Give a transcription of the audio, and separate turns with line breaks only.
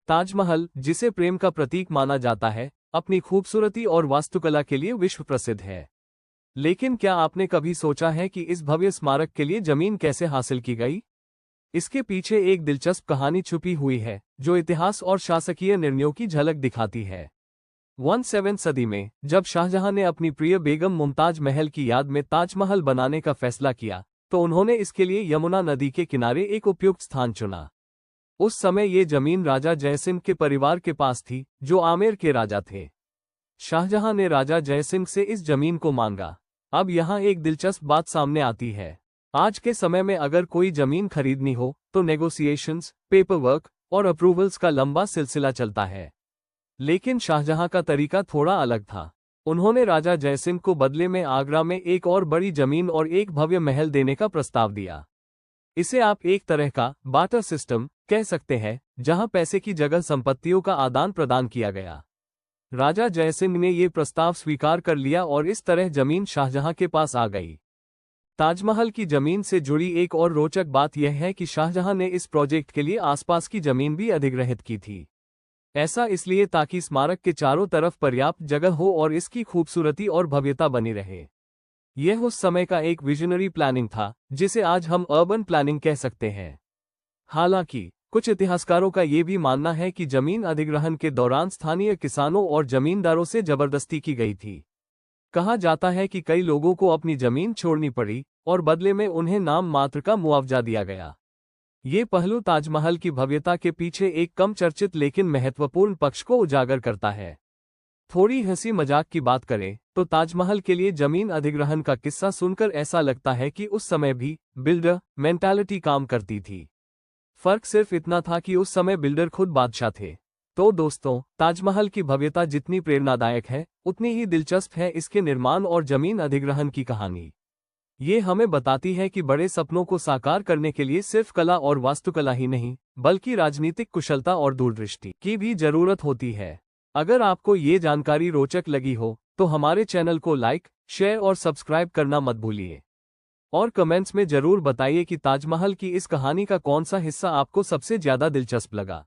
ताजमहल, जिसे प्रेम का प्रतीक माना जाता है, अपनी खूबसूरती और वास्तुकला के लिए विश्व प्रसिद्ध है। लेकिन क्या आपने कभी सोचा है कि इस भव्य स्मारक के लिए जमीन कैसे हासिल की गई? इसके पीछे एक दिलचस्प कहानी छुपी हुई है, जो इतिहास और शासकीय निर्णयों की झलक दिखाती है। 17वीं सदी में, जब शाहजहां ने अपनी प्रिय बेगम मुमताज महल की याद में ताजमहल बनाने का फैसला किया, तो उन्होंने इसके लिए यमुना नदी के किनारे एक उपयुक्त स्थान चुना। उस समय ये जमीन राजा जयसिंह के परिवार के पास थी, जो आमेर के राजा थे। शाहजहां ने राजा जयसिंह से इस जमीन को मांगा। अब यहाँ एक दिलचस्प बात सामने आती है। आज के समय में अगर कोई जमीन खरीदनी हो, तो नेगोशिएशंस, पेपरवर्क और अप्रूवल्स का लंबा सिलसिला चलता है। लेकिन शाहजहां का तरीका थोड़ा अलग था। उन्होंने राजा जयसिंह को बदले में आगरा में एक और बड़ी जमीन और एक भव्य महल देने का प्रस्ताव दिया। इसे आप एक तरह का बार्टर सिस्टम कह सकते हैं, जहां पैसे की जगह संपत्तियों का आदान प्रदान किया गया। राजा जयसिंह ने ये प्रस्ताव स्वीकार कर लिया और इस तरह जमीन शाहजहां के पास आ गई। ताजमहल की जमीन से जुड़ी एक और रोचक बात यह है कि शाहजहां ने इस प्रोजेक्ट के लिए आसपास की जमीन भी अधिग्रहित की थी। ऐसा इसलिए ताकि स्मारक के चारों तरफ पर्याप्त जगह हो और इसकी खूबसूरती और भव्यता बनी रहे। यह उस समय का एक विजनरी प्लानिंग था, जिसे आज हम अर्बन प्लानिंग कह सकते हैं। हालांकि कुछ इतिहासकारों का ये भी मानना है कि जमीन अधिग्रहण के दौरान स्थानीय किसानों और जमींदारों से जबरदस्ती की गई थी। कहा जाता है कि कई लोगों को अपनी जमीन छोड़नी पड़ी और बदले में उन्हें नाम मात्र का मुआवजा दिया गया। ये पहलू ताजमहल की भव्यता के पीछे एक कम चर्चित लेकिन महत्वपूर्ण पक्ष को उजागर करता है। थोड़ी हंसी मजाक की बात करें तो ताजमहल के लिए जमीन अधिग्रहण का किस्सा सुनकर ऐसा लगता है कि उस समय भी बिल्डर मेंटालिटी काम करती थी। फर्क सिर्फ इतना था कि उस समय बिल्डर खुद बादशाह थे। तो दोस्तों, ताजमहल की भव्यता जितनी प्रेरणादायक है, उतनी ही दिलचस्प है इसके निर्माण और जमीन अधिग्रहण की कहानी। ये हमें बताती है कि बड़े सपनों को साकार करने के लिए सिर्फ कला और वास्तुकला ही नहीं, बल्कि राजनीतिक कुशलता और दूरदृष्टि की भी जरूरत होती है। अगर आपको ये जानकारी रोचक लगी हो, तो हमारे चैनल को लाइक, शेयर और सब्सक्राइब करना मत भूलिए। और कमेंट्स में जरूर बताइए कि ताजमहल की इस कहानी का कौन सा हिस्सा आपको सबसे ज्यादा दिलचस्प लगा।